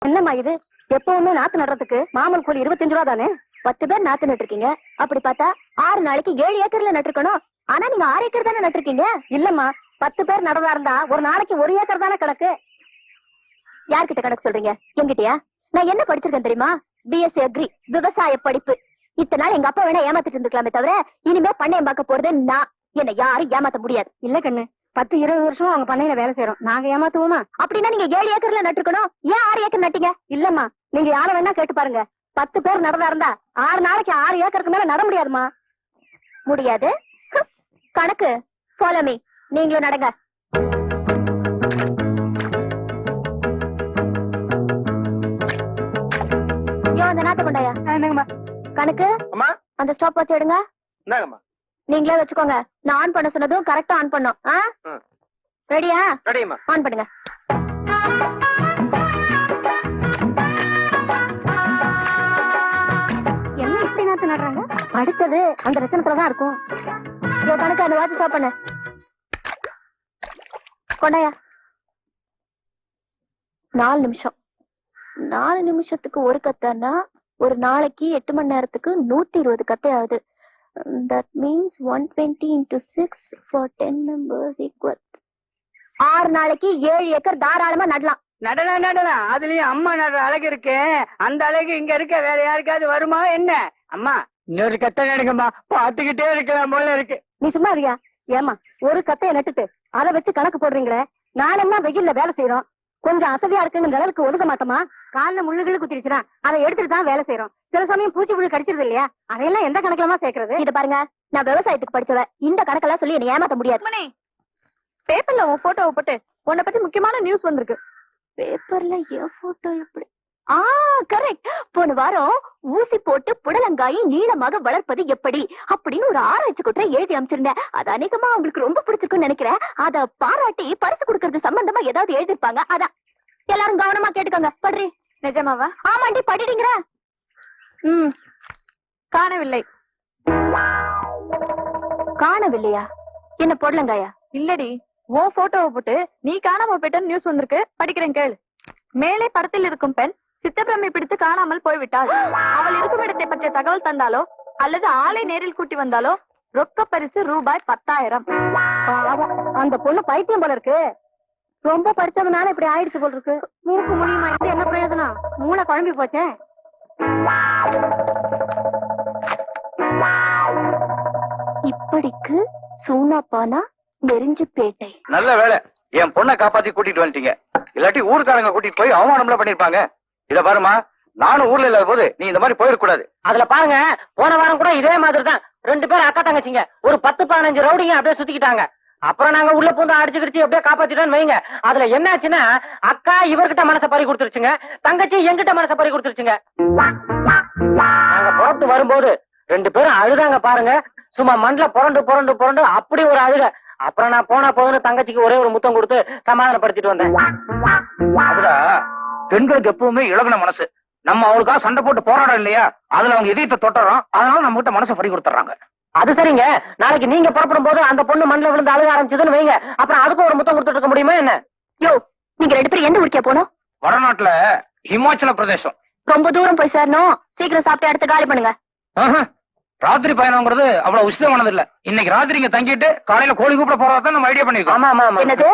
என்னம்மா இது? எப்பவுமே நாத்து நடுறதுக்கு மாமூல் கூலி 25 ரூபா தானே? 10 பேர் நாத்து நட்டுருக்கீங்க. அப்படி பார்த்தா 6 நாளைக்கு 7 ஏக்கர்ல நட்டுருக்கணும். ஆனா நீங்க 6 ஏக்கர் தானே நட்டுருக்கீங்க. இல்லம்மா, 10 பேர் நடதா இருந்தா ஒரு நாளைக்கு 1 ஏக்கர் தானே கணக்கு. யார்கிட்ட கணக்கு சொல்றீங்க? என்கிட்டயா? நான் என்ன படிச்சிருக்கேன் தெரியுமா? பிஎஸ்சி அக்ரி, விவசாய படிப்பு. இத்தனை நாள் எங்க அப்பா வேணா ஏமாத்திட்டு இருந்துக்கலாமே தவிர இனிமே பண்ணையம் பார்க்க போறது நான். என்ன யாரும் ஏமாத்த முடியாது. இல்ல கண்ணு, 10-20 வருஷம் அவங்க பண்ணையில வேலை செய்யறோம். நாங்க ஏமாத்துவோமா? அப்படின்னா நீங்க 7 ஏக்கர்ல நட்டுருக்கணும். ஏன் 6 ஏக்கர் நட்டீங்க? இல்லம்மா, நீங்க யார வேணா கேட்டு பாருங்க. 10 பேர் நடந்தா இருந்தா 6 நாளைக்கு 6 ஏக்கருக்கு மேல நட முடியாதுமா. முடியாது. கணக்கு ஃபாலோ மீ. நீங்களும் நடங்க. அந்த நாட்டு கொண்டாயா. கணக்கு அந்த ஸ்டாப் வச்சு எடுங்க. நீங்களே வச்சுக்கோங்க. நான் ஆன் பண்ண சொன்னதும் கரெக்டா ஆன் பண்ணோம். ரெடியா? ஆன் பண்ணுங்க. என்ன இப்படி நாத்து நடுறாங்க? அடுத்தது அந்த ரசனத்துலதான் இருக்கும். கணக்கு அந்த வாட்ச் ஸ்டாப் பண்ணு. கொண்டாயா. 4 நிமிஷம். 4 நிமிஷத்துக்கு ஒரு கத்தைன்னா ஒரு நாளைக்கு 8 மணி நேரத்துக்கு 120 கத்தை ஆகுது. That means 120 into 6 for 10 members equal. 6 நாளைக்கு 7 ஏக்கர் தாராளமா நடலாம். நடலாம். அதுலயும் அம்மா நடுற அழகு இருக்கு. அந்த அழகு இங்க இருக்க வேற யாருக்காவது வருமா என்ன? அம்மா இன்னொரு கத்தை நடுங்கம்மா, பாத்துக்கிட்டே இருக்கலாம் போல இருக்கு. நீ சும்மா இருக்கியா? ஏமா, ஒரு கத்தையை நட்டுட்டு அதை வச்சு கணக்கு போடுறீங்களே. நானெல்லாம் வெயில்ல வேலை செய்யறோம். கொஞ்சம் அசதியா இருக்குன்னு நிழலுக்கு ஒதுக்க மாட்டோமா? காலில் முள்ளுகளுக்கு குத்திருச்சுன்னா அதை எடுத்துட்டு தான் வேலை செய்யறோம். சில சமயம் பூச்சி புழு கடிச்சிருது இல்லையா? அதையெல்லாம் எந்த கணக்குலமா சேர்க்கறது? இத பாருங்க, நான் விவசாயத்துக்கு படிச்சவ. இந்த கணக்கெல்லாம் சொல்லி என்ன ஏமாத்த முடியாது. பேப்பர்ல உன் போட்டோவை போட்டு உன்னை பத்தி முக்கியமான நியூஸ் வந்திருக்கு. பேப்பர்ல என் போட்டோ எப்படி? கரெக்ட். போன வாரம் ஊசி போட்டு புடலங்காயை நீளமாக வளர்ப்பது எப்படி அப்படின்னு ஒரு ஆராய்ச்சி கூட்ட எழுதி அமைச்சிருந்தேன். அது அநேகமா உங்களுக்கு ரொம்ப பிடிச்சிருக்குன்னு நினைக்கிறேன். அத பாராட்டி பரிசு கொடுக்கறது சம்பந்தமா ஏதாவது எழுதிருப்பாங்க. அதான் எல்லாரும் கவனமா கேட்டுக்கோங்க. படுறி. நிஜமாவா? ஆமாண்டி, படிடுங்கிற. காணவில்லை. காணவில்லையா? என்ன புடலங்காயா? இல்லடி, உன் போட்டோவை போட்டு நீ காணாம போயிட்டன்னு நியூஸ் வந்திருக்கு. படிக்கிறேன் கேளு. மேலே படத்தில் இருக்கும் பெண் சித்தப்பிரமை பிடித்து காணாமல் போய்விட்டாள். அவள் இருக்கும் இடத்தை பற்றிய தகவல் தந்தாலோ அல்லது ஆளை நேரில் கூட்டி வந்தாலோ ரொக்க பரிசு ரூபாய் 10,000. அந்த பொண்ணு பைத்தியம் போல இருக்கு. ரொம்ப படிச்சதுனால இப்படி ஆயிடுச்சு போல இருக்கு. மூக்கு முடியுமா இருந்து என்ன பிரயோஜனம்? மூளை குழம்பி போச்சே. இப்படிக்கு சூனாப்பானா நெறிஞ்சு பேட்டை. நல்ல வேலை என் பொண்ணை காப்பாத்தி கூட்டிட்டு வந்துட்டீங்க. இல்லாட்டி ஊருக்காரங்க கூட்டிட்டு போய் அவமானம்ல பண்ணிருப்பாங்க. இத பாருமா, நானும் ஊர்ல இல்லாத போது நீ இந்த மாதிரி போயிடக்கூடாது. அதுல பாருங்க, போன வாரம் கூட இதே மாதிரி தான் 2 பேர் அக்கா தங்கச்சிங்க ஒரு 10-15 ரவுடிங்க அப்படியே சுத்திக்கிட்டாங்க. அப்புறம் நாங்க உள்ள பூந்து அடிச்சுக்கிடுச்சு அப்படியே காப்பாத்திட்டோன்னு வைங்க. அதுல என்னாச்சுன்னா, அக்கா இவர்கிட்ட மனசை பறி கொடுத்துருச்சுங்க, தங்கச்சி எங்கிட்ட மனசை பறி கொடுத்துருச்சுங்க. நாங்க புறப்பட்டு வரும்போது 2 பேரும் அழுதாங்க பாருங்க. சும்மா மண்ல புரண்டு அப்படி ஒரு அழுக. அப்புறம் நான் போனா போதுன்னு தங்கச்சிக்கு ஒரே ஒரு முத்தம் கொடுத்து சமாதானப்படுத்திட்டு வந்தேன். அதுல பெண்களுக்கு எப்பவுமே இழகுன மனசு. நம்ம அவளுக்காக சண்டை போட்டு போராடம் இல்லையா, அதுல அவங்க இதயத்தை தொட்டுறோம். அதனால நம்ம கிட்ட மனசை பறி கொடுத்துறாங்க. அது சரிங்க, நாளைக்கு நீங்க புறப்படும் போது அந்த பொண்ணு மண்ணில் விழுந்து அழுக ஆரம்பிச்சதுன்னு வைங்க. அப்புறம் அதுக்கும் ஒரு முத்தம் கொடுத்துட்டு இருக்க முடியுமா என்ன? யோ, நீங்க 2 பேரும் எந்த ஊருக்கே போனோம்? வடநாட்டுல ஹிமாச்சல பிரதேசம். ரொம்ப தூரம் போய் சேரணும். சீக்கிரம் சாப்பிட்டு அடுத்து காலி பண்ணுங்க. ராத்திரி பயணம்ங்கிறது அவ்வளவு உசிதமானது இல்ல. இன்னைக்கு ராத்திரி இங்க தங்கிட்டு காலையில கோழி கூப்பிட போறதான் நம்ம ஐடியா பண்ணிருக்கோம். என்னது,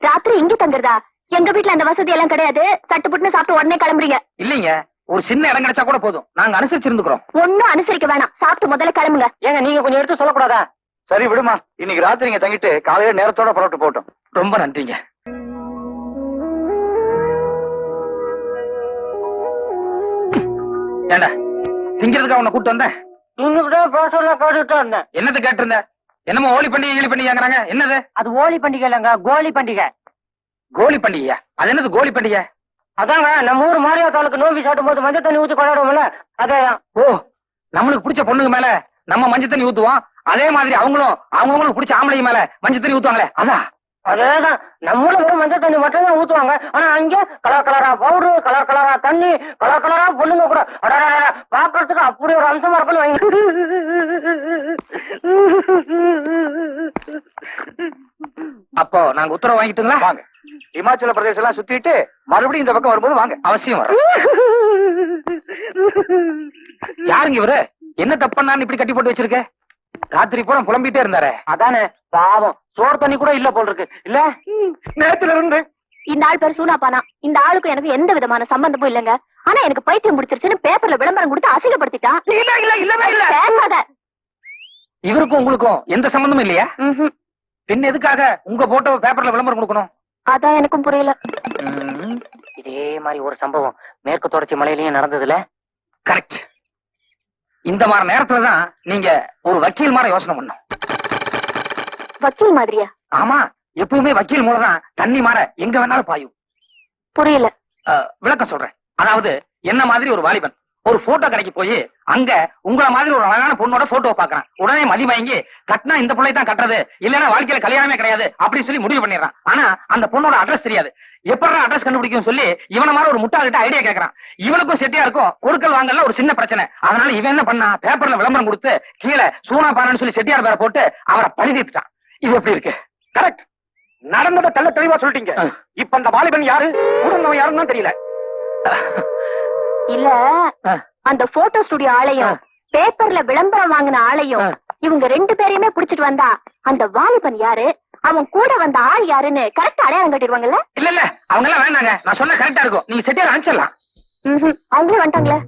ராத்திரி இங்க தங்குறதா? எங்க வீட்டுல அந்த வசதி எல்லாம் கிடையாது. சட்டு புட்டுன்னு சாப்பிட்டு உடனே கிளம்புறீங்க. இல்லீங்க, ஒரு சின்ன இடம் கிடைச்சா கூட போதும். நாங்க அனுசரிச்சிருந்துக்கிறோம். ஒன்னும் அனுசரிக்க வேணாம். சாப்பிட்டு முதல்ல கிளம்புங்க. ஏங்க நீங்க கொஞ்சம் எடுத்து சொல்லக்கூடாதா? சரி விடுமா, இன்னைக்கு ராத்திரி இங்க தங்கிட்டு காலையில நேரத்தோட புறப்பட்டு போட்டோம். ரொம்ப நன்றிங்க. ஏண்டா திங்கிறதுக்காக உன்னை கூட்டு வந்தேன். என்னது கேட்டு இருந்த? என்னமோ ஓலி பண்டிகை ஈழி பண்டிகைங்கிறாங்க. என்னது அது? ஓலி பண்டிகை இல்லங்க, கோலி பண்டிகை. கோலி பண்டிகையா? அது என்னது கோலி பண்டிகை? அதாங்க நம்ம ஊர் மாரியாத்தாளுக்கு நோம்பி சாட்டும் போது மஞ்சள் தண்ணி ஊத்தி கொண்டாடுவோம்ல, அதான். ஓ, நம்மளுக்கு பிடிச்ச பொண்ணுக்கு மேல நம்ம மஞ்சள் தண்ணி ஊத்துவோம். அதே மாதிரி அவங்களும் அவங்களுக்கு பிடிச்ச ஆம்பளைங்க மேல மஞ்சள் தண்ணி ஊத்துவாங்களே, அதான். அதேதான், நம்ம ஊர்ல வெறும் மஞ்சள் தண்ணி மட்டும் தான் ஊத்துவாங்க. ஆனா அங்க கலர் கலரா பவுடரு, கலர் கலரா தண்ணி, கலர் கலரா பொண்ணுங்க கூட பாக்குறதுக்கு அப்படி ஒரு அம்சமா இருக்குன்னு. அப்போ நாங்க உத்தரவு வாங்கிட்டுங்களா? வாங்க. இமாச்சல பிரதேசம் எல்லாம் சுத்திட்டு மறுபடியும் இந்த பக்கம் வரும்போது வாங்க, அவசியம் வரும். யாருங்க இவரு? என்ன தப்பண்ணான்னு இப்படி கட்டி போட்டு வச்சிருக்க? ராத்திரி பூரா புலம்பிட்டே இருந்தாரே. அதானே பாவம், சோறு தண்ணி கூட இல்ல போல் இருக்கு இல்ல. நேரத்துல இருந்து இந்த ஆள் பேர் சூனாப்பானா. இந்த ஆளுக்கும் எனக்கு எந்த விதமான சம்பந்தமும் இல்லங்க. ஆனா எனக்கு பைத்தியம் முடிச்சிருச்சுன்னு பேப்பர்ல விளம்பரம் கொடுத்து அசிங்கப்படுத்திட்டான். இல்லவே இல்ல. பேசாத. இவருக்கும் உங்களுக்கும் எந்த சம்பந்தமும் இல்லையா? பின் எதுக்காக உங்க போட்டோ பேப்பர்ல விளம்பரம் கொடுக்கணும்? அதான் எனக்கும் புரியல. இதே மாதிரி ஒரு சம்பவம் மேற்கு தொடர்ச்சி மலையிலயும் நடந்ததுல. கரெக்ட். இந்த மாதிரி நேரத்துலதான் நீங்க ஒரு வக்கீல் மாதிரி யோசனை பண்ணும். வக்கீல் மாதிரியா? ஆமா, எப்பவுமே வக்கீல் மூலம் தான் தண்ணி மாற எங்க வேணாலும் பாயும். புரியல. விளக்கம் சொல்றேன். அதாவது என்ன மாதிரி ஒரு வாலிபன் ஒரு போட்டோ கடைக்கு போய் அங்க உங்கள மாதிரி ஒரு அழகான பொண்ணோட போட்டோவை பாக்குறான். உடனே மதிமயங்கி கட்டினா இந்த பிள்ளை தான் கட்டுறது, இல்லன்னா வாழ்க்கையில கல்யாணமே கிடையாது அப்படின்னு சொல்லி முடிவு பண்ணிடுறான். ஆனா அந்த பொண்ணோட அட்ரஸ் தெரியாது. எப்படி அட்ரஸ் கண்டுபிடிக்கும் சொல்லி இவன மாதிரி ஒரு முட்டாள்கிட்ட ஐடியா கேட்கறான். இவனுக்கும் செட்டியா இருக்கும் கொடுக்கல் வாங்கல ஒரு சின்ன பிரச்சனை. அதனால இவன் என்ன பண்ணா, பேப்பர்ல விளம்பரம் கொடுத்து கீழே சூனா பானு சொல்லி செட்டியார் பேரை போட்டு அவரை பழிதிட்டான். இது எப்படி இருக்கு? கரெக்ட். நடந்ததை தெள்ள தெளிவா சொல்லிட்டீங்க. இப்ப அந்த வாலிபன் யாரு, குடும்பம் யாருன்னு தான் தெரியல. இல்ல, அந்த போட்டோ ஸ்டுடியோ ஆளையும் பேப்பர்ல விளம்பரம் வாங்கின ஆளையும் இவங்க ரெண்டு பேரையுமே புடிச்சிட்டு வந்தா அந்த வாலிபன் யாரு, அவன் கூட வந்த ஆள் யாருன்னு கரெக்டா அடையாளம் கட்டிடுவாங்கல்ல? இல்ல இல்ல, அவங்க எல்லாம் வேணாங்க. நான் சொன்ன கரெக்டா இருக்கும். நீங்க செட்டியார் அனுப்பிச்சிடலாம். அவங்களே வந்துட்டாங்களே.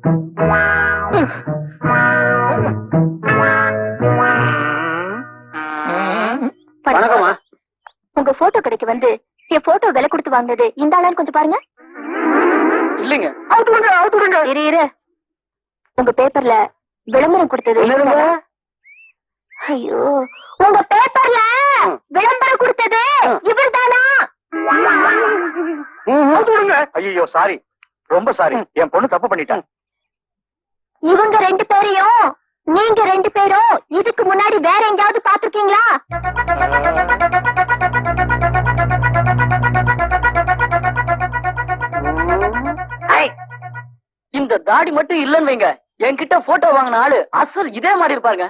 வணக்கம்மா. உங்க போட்டோ கடைக்கு வந்து என் போட்டோ விலை கொடுத்து வாங்கினது இந்த ஆளான்னு கொஞ்சம் பாருங்க. இல்லைங்க, இரு. உங்க பேப்பர்ல விளம்பரம் கொடுத்தது. ஐயோ, உங்க பேப்பர்ல விளம்பரம் கொடுத்தது இவர்தானா? ஐயோ சாரி, ரொம்ப சாரி. என் பொண்ணு தப்பு பண்ணிட்டான். இவங்க ரெண்டு பேரையும் நீங்க ரெண்டு பேரும் இதுக்கு முன்னாடி வேற எங்கேயாவது பாத்துருக்கீங்களா? இந்த தாடி மட்டும் இல்லன்னு வைங்க, என்கிட்ட போட்டோ வாங்கின ஆளு அசல் இதே மாதிரி இருப்பாருங்க.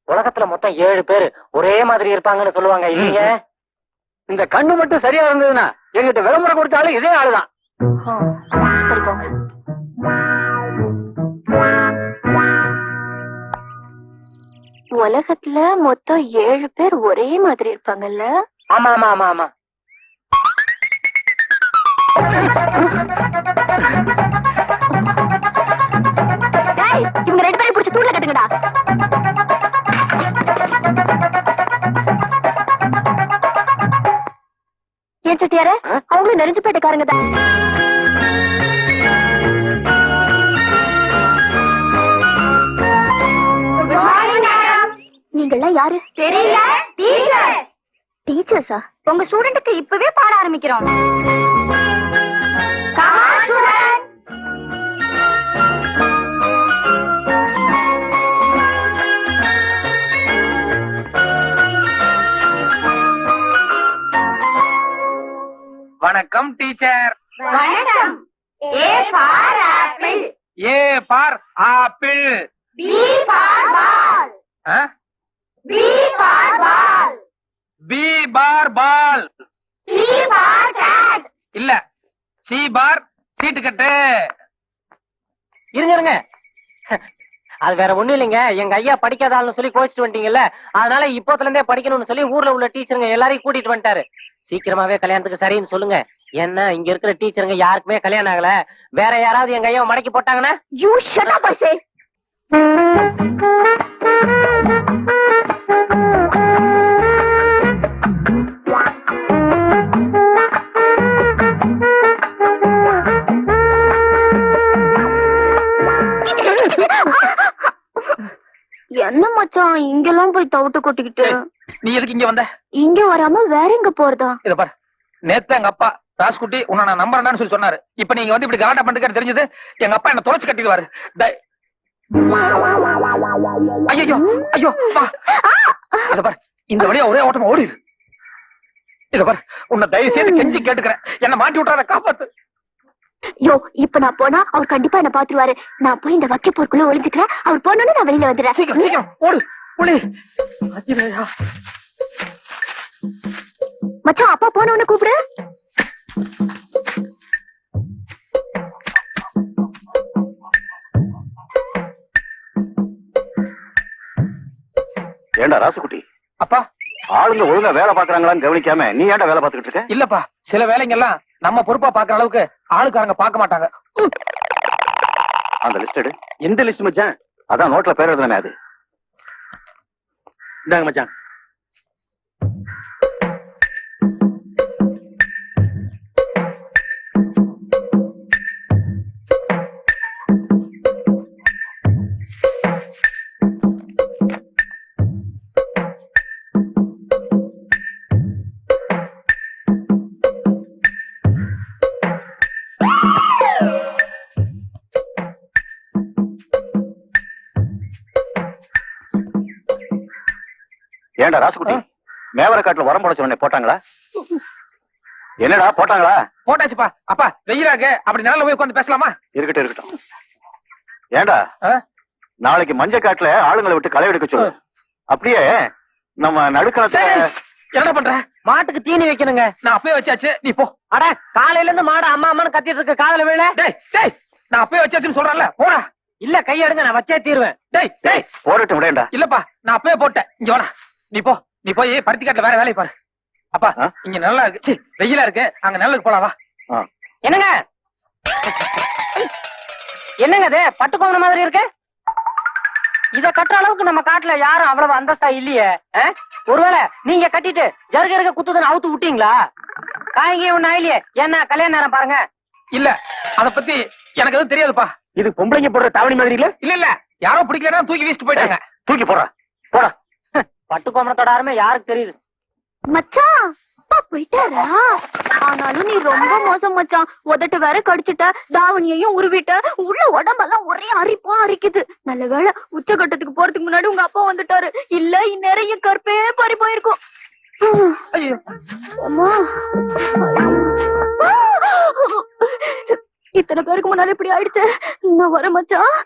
உலகத்துல மொத்தம் 7 பேரு ஒரே மாதிரி இருப்பாங்கன்னு சொல்லுவாங்க இல்லீங்க. இந்த கண்ணு மட்டும் சரியா இருந்ததுன்னா எங்கிட்ட விளம்பரம் கொடுத்தாலும் இதே ஆளுதான். சரி போங்க. உலகத்துல மொத்தம் 7 பேர் ஒரே மாதிரி இருப்பாங்கல்ல? ஆமா ஆமா ஆமா ஆமா. இவங்க ரெண்டு பேரும் பிடிச்சி தூண்ல கட்டுங்கடா. ஏன் செட்டியார, அவங்களும் நெருஞ்சு போயிட்டுக்காரங்க தான். நீங்கெல்லாம் யாரு? தெரியல. டீச்சர்ஸா? உங்க ஸ்டூடெண்ட்டுக்கு இப்பவே பாட ஆரம்பிக்கிறோம். வணக்கம் டீச்சர். வணக்கம். A for apple. A for apple. B for ball. B for ball. B for ball. C for cat. இல்ல, சி பார் சீட்டு கட்டு. இருங்க. அது வேற ஒண்ணும் இல்லைங்க, எங்க ஐயா படிக்காத ஆளுன்னு சொல்லி கோச்சிட்டு வந்துட்டீங்கல்ல, அதனால இப்போத்துல இருந்தே படிக்கணும்னு சொல்லி ஊர்ல உள்ள டீச்சருங்க எல்லாரையும் கூட்டிட்டு வந்துட்டாரு. சீக்கிரமாவே கல்யாணத்துக்கு சரின்னு சொல்லுங்க. என்ன இங்க இருக்கிற டீச்சருங்க யாருக்குமே கல்யாணம் ஆகல. வேற யாராவது எங்க ஐயா மடக்கி போட்டாங்கன்னா? You shut up, I say. என்ன மச்சான் இங்கெல்லாம் போய் தவிட்டு கொட்டிக்கிட்டு? நீ எதுக்கு இங்க வந்த? இங்க வராம வேற எங்க போறதா? இத பாரு, நேத்து எங்க அப்பா ராஸ்குட்டி உன்னை நான் நம்புறேன்னு சொல்லி சொன்னாரு. இப்ப நீங்க வந்து இப்படி கலாட்டா பண்ணிட்டு தெரிஞ்சது எங்க அப்பா என்ன தொலைச்சு கட்டிடுவாரு. ஐயோ ஐயோ, இத பாரு, இந்த வழியா ஒரே ஓட்டமா ஓடிடு. இத பாரு, உன்னை தயவு செய்து கெஞ்சி கேட்டுக்கிறேன், என்ன மாட்டி விட்டுறாத, காப்பாத்து. யோ, இப்ப நான் போனா அவர் கண்டிப்பா என்ன பாத்துருவாரு. நான் போய் இந்த வக்கி போருக்குள்ள ஒளிஞ்சுக்கிறேன். அவர் போனோன்னு நான் வெளியில வந்துடுறேன். சீக்கிரம் சீக்கிரம் ஓடு ஓடி. மச்சான் அப்பா போனோன்னு கூப்பிடு. ஏண்டா ராசுக்குட்டி, அப்பா ஆளுங்க ஒழுங்கா வேலை பாக்குறாங்களான்னு கவனிக்காம நீ ஏன்டா வேலை பார்த்துக்கிட்டு இருக்க? இல்லப்பா, சில வேலைங்க எல்லாம் நம்ம பொறுப்பா பாக்குற அளவுக்கு ஆளுக்காரங்க பார்க்க மாட்டாங்க. அந்த லிஸ்ட் எடு. எந்த லிஸ்ட் மச்சான்? அதான் நோட்ல பேர் எழுதுனே அது. இந்தாங்க மச்சான். ஏண்டா ராசுக்குட்டி, மேவர காட்டுல உரம் போட சொன்னே போட்டாங்களா? என்னடா போட்டாங்களா? போட்டாச்சுப்பா. அப்பா வெயிலாக அப்படி நல்லா போய் உட்காந்து பேசலாமா? இருக்கட்டும் இருக்கட்டும். ஏண்டா ஆ? நாளைக்கு மஞ்ச காட்டுல ஆளுங்களை விட்டு களை எடுக்க சொல்லு. அப்படியே நம்ம நடுக்கணத்தை என்ன பண்ற? மாட்டுக்கு தீனி வைக்கணுங்க. நான் அப்பயே வச்சாச்சு, நீ போ. அட காலையில இருந்து மாடு அம்மா அம்மான்னு கத்திட்டு இருக்கு, காதுல விழ. டேய் நான் அப்பயே வச்சாச்சுன்னு சொல்றேன்ல, போடா. இல்ல கையெடுங்க, நான் வச்சே தீருவேன். டேய் போடட்டும் விடேண்டா. இல்லப்பா, நான் அப்பயே போட்டேன். இங்க வாடா, நீ போ. நீ போய் பருத்தி காட்டுல வேற வேலையை பாரு. அப்பா ஆ? இங்க நல்லா இருக்கு, சீ, வெயிலா இருக்கு, அங்க நல்லதுக்கு போலாம் வா. ஆ. என்னங்க என்னங்க அது பட்டு கோவண மாதிரி இருக்கு? இத கட்டுற அளவுக்கு நம்ம காட்டுல யாரும் அவ்வளவு அந்தஸ்தா இல்லையே. ஒருவேளை நீங்க கட்டிட்டு ஜருக குத்துதுன்னு அவுத்து விட்டீங்களா? காய்ங்க ஒண்ணு ஆயிலையே. என்ன கல்யாண நேரம் பாருங்க. இல்ல அத பத்தி எனக்கு எதுவும் தெரியாதுப்பா. இது பொம்பளைங்க போடுற தாவணி மாதிரி இல்ல? இல்ல யாரோ பிடிக்கலன்னா தூக்கி வீசிட்டு போயிட்டாங்க. தூக்கி போடா போடா. பட்டு கோமணத்தோட அருமை யாருக்கு தெரியுது? மச்சான் அப்பா போயிட்டாரா? ஆனாலும் நீ ரொம்ப மோசம் மச்சான். உதட்டு வேற கடிச்சிட்ட, தாவணியையும் உருவிட்ட, உள்ள உடம்பெல்லாம் ஒரே அரிப்பா அரிக்குது. நல்ல வேளை உச்சகட்டத்துக்கு போறதுக்கு முன்னாடி உங்க அப்பா வந்துட்டாரு. இல்ல இந்நேரம் என் கற்பே பறி போயிருக்கும். ஐயோ அம்மா, இத்தனை பேருக்கு முன்னால இப்படி ஆயிடுச்சு. நான் வர மச்சான்.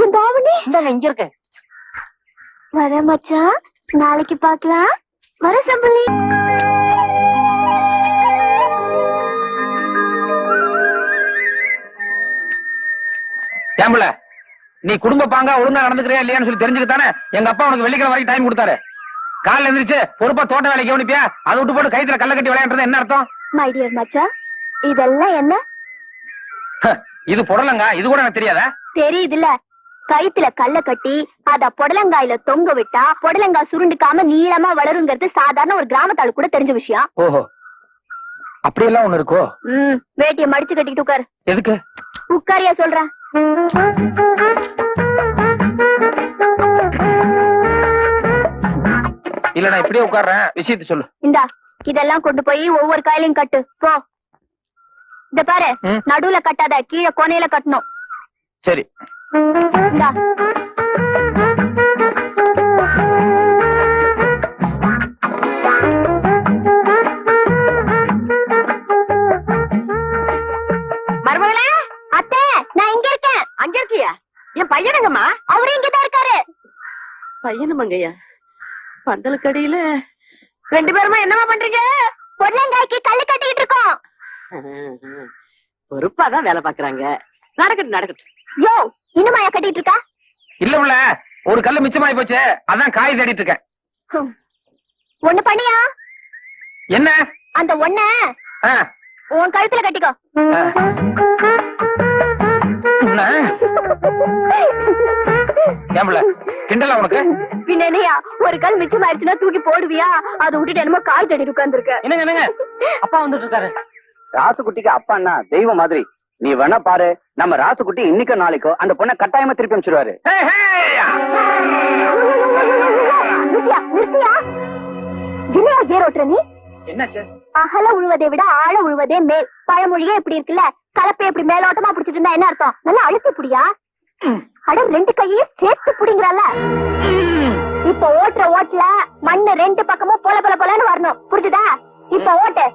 என் தாவணி இந்தாங்க இங்க இருக்கு. வர மச்சான், நாளைக்கு பாக்கலாம். வர சம்பளி. ஏம்புல, நீ குடும்ப பாங்கா ஒழுங்கா நடந்துக்கிறியா இல்லையான்னு சொல்லி தெரிஞ்சுக்கத்தானே எங்க அப்பா உனக்கு வெள்ளிக்கிழமை வரைக்கும் டைம் கொடுத்தாரு. காலைல எந்திரிச்சு பொறுப்பா தோட்ட வேலைக்கு கவனிப்பியா? அதை விட்டு போட்டு கைத்துல கல்ல கட்டி விளையாடுறது என்ன அர்த்தம்? மை டியர் மச்சான், இதெல்லாம் என்ன? இது புடலங்க, இது கூட எனக்கு தெரியாதா? தெரியுதுல்ல, கயித்துல கல்ல கட்டி அத புடலங்காயில தொங்க விட்டா புடலங்காய் சுருண்டுக்காம நீளமா வளருங்கிறது சாதாரண ஒரு கிராமத்தாளு கூட தெரிஞ்ச விஷயம். ஓஹோ, அப்படியெல்லாம் ஒண்ணு இருக்கோ? வேட்டிய மடிச்சு கட்டிக்கிட்டு உட்காரு. எதுக்கு? உட்காரியா சொல்றேன். இல்ல நான் இப்படியே உட்கார்றேன், விஷயத்தை சொல்லு. இந்தா இதெல்லாம் கொண்டு போய் ஒவ்வொரு காயிலையும் கட்டு போ. இத பாரு, நடுவுல கட்டாத, கீழே கோணையில கட்டணும். சரி. இந்தா மருமகளே, அத்தை, நான் இங்க இருக்கேன். அங்க இருக்கியா? என் பையனுங்கம்மா. அவரு இங்கதான் இருக்காரு. பையனுமங்கய்யா, பந்தலுக்கடியில ரெண்டு பேருமா என்னமா பண்றீங்க? பொடலங்காய்க்கு கல்லு கட்டிக்கிட்டு இருக்கோம். பொறுப்பாதான் வேலை பாக்குறாங்க. நடக்கட்டும் நடக்கட்டும். யோ, இன்னுமாயா கட்டிட்டு இருக்கா? இல்ல உள்ள ஒரு கல்லு மிச்சமாயி போச்சு, அதான் காய் தேடிட்டு இருக்கேன். ஒண்ணு பண்ணியா? என்ன? அந்த ஒண்ண ஆ, உன் கழுத்துல கட்டிக்கோ. ஏம்புல கிண்டலா உனக்கு? பின்னையா ஒரு கல் மிச்சம் ஆயிடுச்சுன்னா தூக்கி போடுவியா? அதை விட்டுட்டு என்னமோ காய் தேடி உட்கார்ந்து இருக்க. என்னங்க என்னங்க, அப்பா வந்துட்டு இருக்காரு. ராசுகுட்டிக்கு அப்பான்னா தெய்வம் மாதிரி. நீ வேணா பாரு, நம்ம ராசுகுட்டி இன்னைக்கோ நாளைக்கோ அந்த பொண்ணை கட்டாயமா திருப்பி அனுப்பிச்சிருவாரு. நிறுத்தியா நிறுத்தியா? என்னையா ஏர் ஓட்டுற நீ? என்னாச்சு? அகல உழுவதை விட ஆழ உழுவதே மேல். பழமொழியே இப்படி இருக்குல்ல, கலப்பை இப்படி மேலோட்டமா பிடிச்சிட்டு இருந்தா என்ன அர்த்தம்? நல்லா அழுத்தி புடியா. அட ரெண்டு கையையும் சேர்த்து புடிங்கறல்ல. இப்ப ஓட்டுற ஓட்டுல மண்ணு ரெண்டு பக்கமும் பொல பொல பொலன்னு வரணும், புரிஞ்சுதா? இப்ப ஓட்டு.